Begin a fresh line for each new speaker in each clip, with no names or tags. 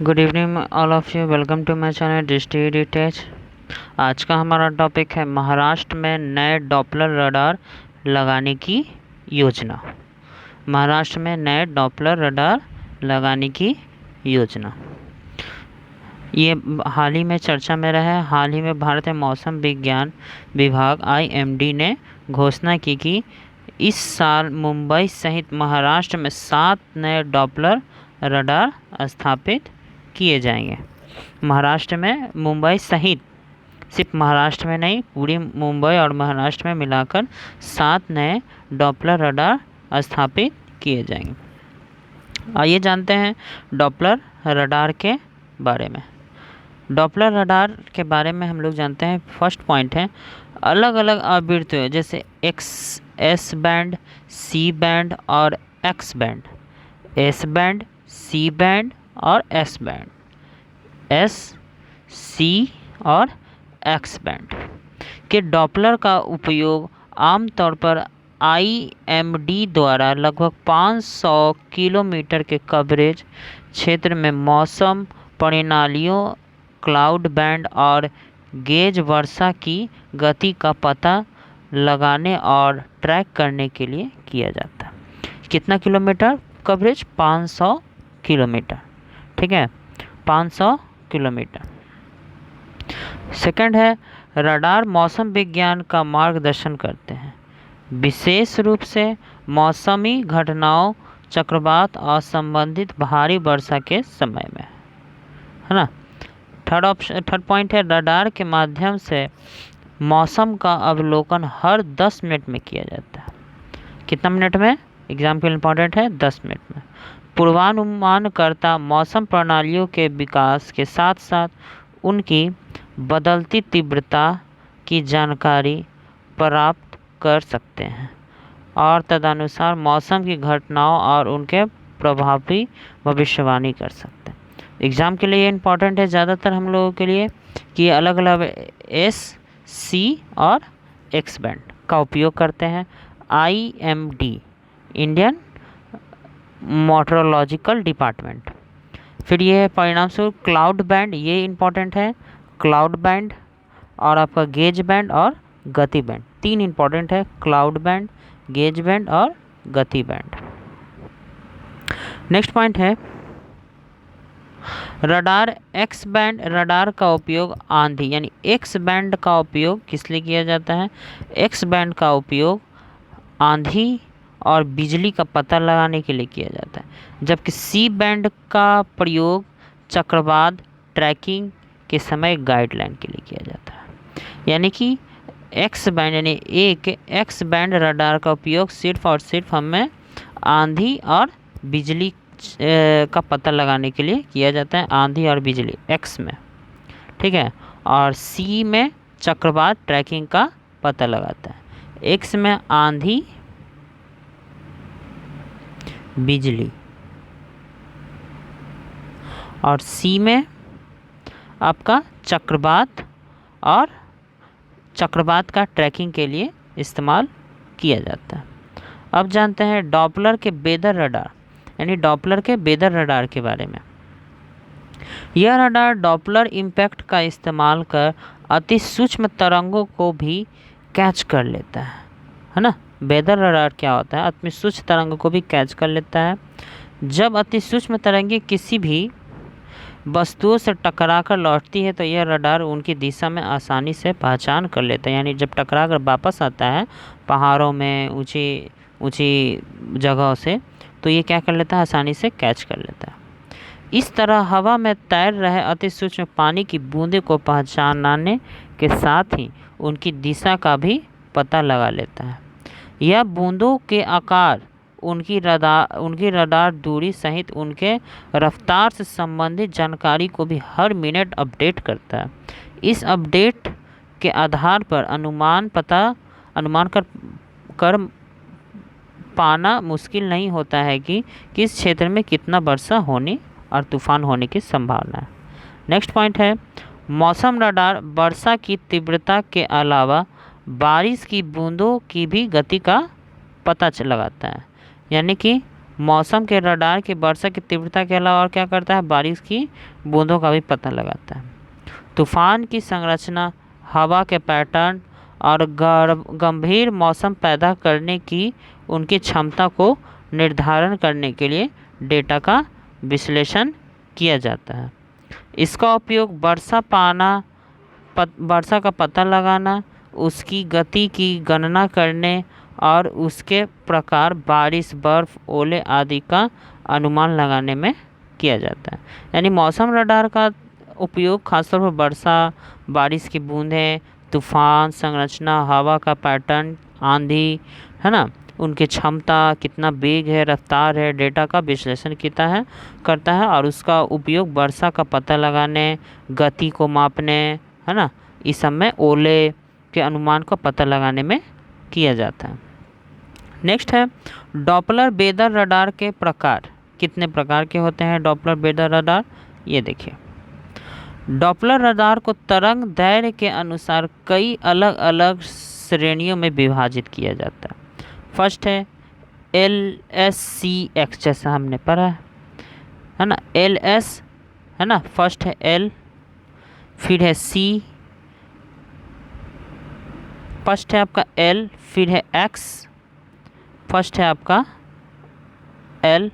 Good evening all of you, welcome to my channel डिस्ट्री डिटेच। आज का हमारा टॉपिक है महाराष्ट्र में नए डॉपलर रडार लगाने की योजना। महाराष्ट्र में नए डॉपलर रडार लगाने की योजना ये हाल ही में चर्चा में रहा है। हाल ही में भारतीय मौसम विज्ञान विभाग IMD ने घोषणा की कि इस साल मुंबई सहित महाराष्ट्र में 7 नए डॉपलर रडार स्थापित किए जाएंगे। महाराष्ट्र में मुंबई सहित, सिर्फ महाराष्ट्र में नहीं, पूरी मुंबई और महाराष्ट्र में मिलाकर 7 नए डॉपलर रडार स्थापित किए जाएंगे। आइए जानते हैं डॉपलर रडार के बारे में। डॉपलर रडार के बारे में हम लोग जानते हैं। फर्स्ट पॉइंट है अलग अलग आवृत्तियों जैसे S बैंड, C बैंड और X band, S band, C band और S बैंड, S, C और X बैंड के डॉपलर का उपयोग आमतौर पर IMD द्वारा लगभग 500 किलोमीटर के कवरेज क्षेत्र में मौसम प्रणालियों, क्लाउड बैंड और गेज वर्षा की गति का पता लगाने और ट्रैक करने के लिए किया जाता है। कितना किलोमीटर कवरेज? 500 किलोमीटर। ठीक है, 500 किलोमीटर। सेकंड है रडार मौसम विज्ञान का मार्गदर्शन करते हैं, विशेष रूप से मौसमी घटनाओं, चक्रवात और संबंधित भारी वर्षा के समय में, है ना। थर्ड पॉइंट है रडार के माध्यम से मौसम का अवलोकन हर 10 मिनट में किया जाता है। कितना मिनट में? एग्जाम के लिए इंपॉर्टेंट है, 10 मिनट में। पूर्वानुमानकर्ता मौसम प्रणालियों के विकास के साथ साथ उनकी बदलती तीव्रता की जानकारी प्राप्त कर सकते हैं और तदनुसार मौसम की घटनाओं और उनके प्रभावी भविष्यवाणी कर सकते हैं। एग्ज़ाम के लिए ये इम्पॉर्टेंट है ज़्यादातर हम लोगों के लिए कि अलग अलग S, C और X बैंड का उपयोग करते हैं। IMD, Indian meteorological department. फिर ये है परिणाम स्वरूप क्लाउड बैंड, ये इम्पॉर्टेंट है। क्लाउड बैंड और आपका गेज बैंड और गति बैंड, 3 इम्पॉर्टेंट है, क्लाउड बैंड, गेज बैंड और गति बैंड। नेक्स्ट पॉइंट है रडार X बैंड रडार का उपयोग आंधी यानी X बैंड का उपयोग किस लिए किया जाता है? X बैंड का उपयोग आंधी और बिजली का पता लगाने के लिए किया जाता है, जबकि C बैंड का प्रयोग चक्रवात ट्रैकिंग के समय गाइडलाइन के लिए किया जाता है। यानी कि X बैंड यानी एक X बैंड रडार का उपयोग सिर्फ और सिर्फ हमें आंधी और बिजली का पता लगाने के लिए किया जाता है, आंधी और बिजली X में। ठीक है, और C में चक्रवात ट्रैकिंग का पता लगाता है। X में आंधी, बिजली, और C में आपका चक्रवात और चक्रवात का ट्रैकिंग के लिए इस्तेमाल किया जाता है। अब जानते हैं डॉपलर के वेदर रडार यानी डॉपलर के वेदर रडार के बारे में। यह रडार डॉपलर इम्पैक्ट का इस्तेमाल कर अति सूक्ष्म तरंगों को भी कैच कर लेता है ना। वेदर रडार क्या होता है? अति सूक्ष्म तरंगों को भी कैच कर लेता है। जब अति सूक्ष्म तरंगें किसी भी वस्तुओं से टकराकर लौटती है तो यह रडार उनकी दिशा में आसानी से पहचान कर लेता है। यानी जब टकरा कर वापस आता है पहाड़ों में, ऊंची ऊंची जगहों से, तो ये क्या कर लेता है? आसानी से कैच कर लेता है। इस तरह हवा में तैर रहे अति सूक्ष्म पानी की बूंदे को पहचानने के साथ ही उनकी दिशा का भी पता लगा लेता है। यह बूंदों के आकार, उनकी रडार दूरी सहित उनके रफ्तार से संबंधित जानकारी को भी हर मिनट अपडेट करता है। इस अपडेट के आधार पर अनुमान कर पाना मुश्किल नहीं होता है कि किस क्षेत्र में कितना वर्षा होने और तूफान होने की संभावना है। नेक्स्ट पॉइंट है मौसम रडार वर्षा की तीव्रता के अलावा बारिश की बूंदों की भी गति का पता लगाता है। यानी कि मौसम के रडार की वर्षा की तीव्रता के अलावा और क्या करता है, बारिश की बूंदों का भी पता लगाता है। तूफान की संरचना, हवा के पैटर्न और गंभीर मौसम पैदा करने की उनकी क्षमता को निर्धारण करने के लिए डेटा का विश्लेषण किया जाता है। इसका उपयोग वर्षा का पता लगाना, उसकी गति की गणना करने और उसके प्रकार, बारिश, बर्फ, ओले आदि का अनुमान लगाने में किया जाता है। यानी मौसम रडार का उपयोग खासतौर पर वर्षा, बारिश की बूंदें, तूफान संरचना, हवा का पैटर्न, आंधी, है ना, उनकी क्षमता, कितना वेग है, रफ्तार है, डेटा का विश्लेषण करता है और उसका उपयोग वर्षा का पता लगाने, गति को मापने, है ना, इस सब में ओले के अनुमान का पता लगाने में किया जाता है। नेक्स्ट है डॉपलर वेदर रडार के प्रकार। कितने प्रकार के होते हैं डॉपलर वेदर रडार, ये देखिए। डॉपलर रडार को तरंग दैर्घ्य के अनुसार कई अलग अलग श्रेणियों में विभाजित किया जाता है। फर्स्ट है LSCX, जैसा हमने पढ़ा है ना, LS है ना, फर्स्ट है L, फिर है C, फर्स्ट है आपका L, फिर है X, फर्स्ट है आपका L,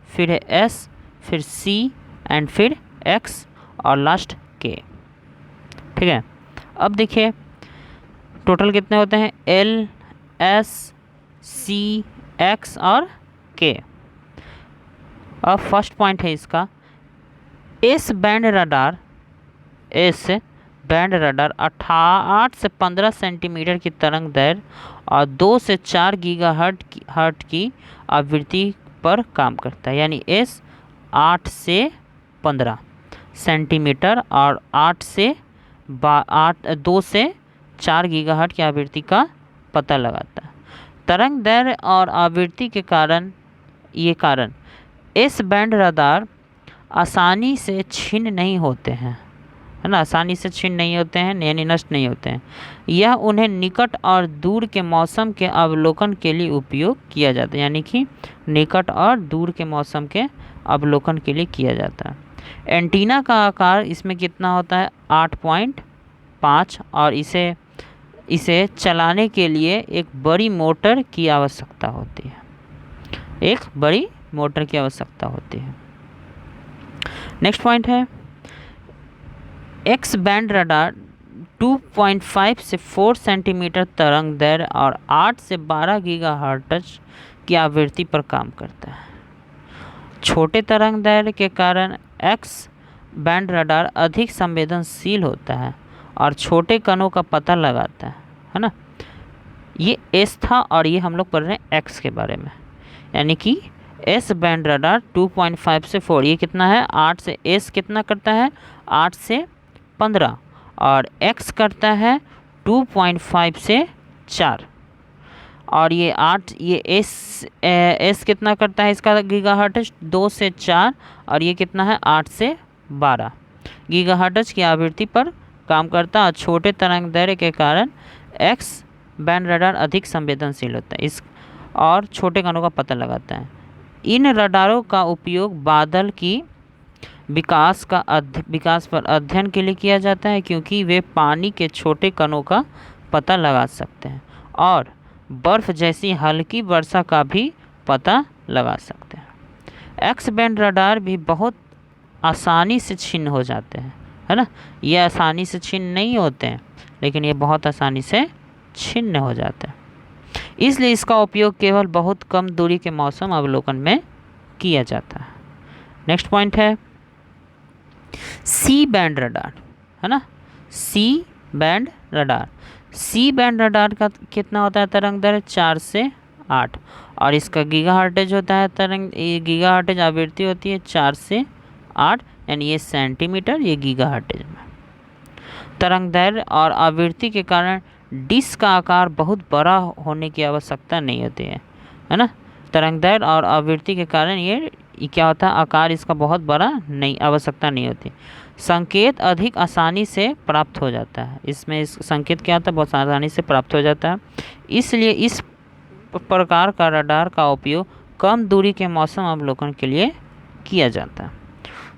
फिर है S, फिर C एंड फिर X और लास्ट K। ठीक है, अब देखिए टोटल कितने होते हैं, L, S, C, X और K। अब फर्स्ट पॉइंट है इसका, S बैंड रडार 8 से 15 सेंटीमीटर की तरंग दैर्घ्य और 2 से 4 गीगाहर्ट्ज की आवृत्ति पर काम करता है। यानी S 8 से 15 सेंटीमीटर और 2 से 4 गीगाहर्ट्ज की आवृत्ति का पता लगाता है। तरंग दैर्घ्य और आवृत्ति के कारण S बैंड रडार आसानी से छिन्न नहीं होते हैं, है ना, आसानी से छिन्न नहीं होते हैं, यानी नष्ट नहीं होते हैं। यह उन्हें निकट और दूर के मौसम के अवलोकन के लिए उपयोग किया जाता है, यानी कि निकट और दूर के मौसम के अवलोकन के लिए किया जाता है। एंटीना का आकार इसमें कितना होता है, 8.5, और इसे चलाने के लिए एक बड़ी मोटर की आवश्यकता होती है, एक बड़ी मोटर की आवश्यकता होती है। नेक्स्ट पॉइंट है एक्स बैंड रडार 2.5 से 4 सेंटीमीटर तरंग दैर्घ्य और 8 से 12 गीगाहर्ट्ज की आवृत्ति पर काम करता है। छोटे तरंग दैर्घ्य के कारण एक्स बैंड रडार अधिक संवेदनशील होता है और छोटे कणों का पता लगाता है ना। ये एस था और ये हम लोग पढ़ रहे हैं एक्स के बारे में, यानी कि एस बैंड रडार 2.5 से 4, ये कितना है 8 से, एस कितना करता है 8 से 15 और एक्स करता है 2.5 से 4, और ये 8, ये एस कितना करता है इसका गीगाहर्ट्ज 2 से 4, और ये कितना है 8 से 12 गीगाहर्ट्ज की आवृत्ति पर काम करता है। और छोटे तरंग दैर्घ्य के कारण एक्स बैंड रडार अधिक संवेदनशील होता है और छोटे कणों का पता लगाता है। इन रडारों का उपयोग बादल की विकास पर अध्ययन के लिए किया जाता है, क्योंकि वे पानी के छोटे कणों का पता लगा सकते हैं और बर्फ़ जैसी हल्की वर्षा का भी पता लगा सकते हैं। एक्स बैंड रडार भी बहुत आसानी से छिन्न हो जाते हैं, है ना, ये आसानी से छिन्न नहीं होते हैं, लेकिन ये बहुत आसानी से छिन्न हो जाते हैं। इसलिए इसका उपयोग केवल बहुत कम दूरी के मौसम अवलोकन में किया जाता है। नेक्स्ट पॉइंट है सी बैंड रडार, है ना, C band radar. C band radar का कितना होता है तरंग दैर्घ्य 4 से 8, और इसका गीगाहर्ट्ज होता है गीगाहर्ट्ज आवृत्ति होती है 4 से 8, यानी ये सेंटीमीटर, ये गीगाहर्ट्ज में। तरंग दैर्घ्य और आवृत्ति के कारण डिस्क का आकार बहुत बड़ा होने की आवश्यकता नहीं होती है ना। तरंग दैर्घ्य और आवृत्ति के कारण ये क्या होता है, आकार इसका बहुत बड़ा आवश्यकता नहीं होती। संकेत अधिक आसानी से प्राप्त हो जाता है, इसमें इस संकेत क्या होता है, बहुत आसानी से प्राप्त हो जाता है। इसलिए इस प्रकार का रडार का उपयोग कम दूरी के मौसम अवलोकन के लिए किया जाता है।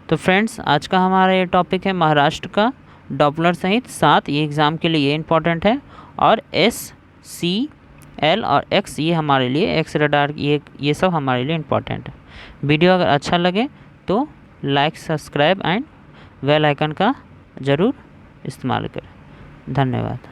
तो फ्रेंड्स, आज का हमारा ये टॉपिक है महाराष्ट्र का डॉपलर सहित 7। ये एग्ज़ाम के लिए ये इंपॉर्टेंट है। और SCL और X, ये हमारे लिए एक्स रडार, ये सब हमारे लिए इंपॉर्टेंट है। वीडियो अगर अच्छा लगे तो like, subscribe and bell icon का ज़रूर इस्तेमाल करें। धन्यवाद।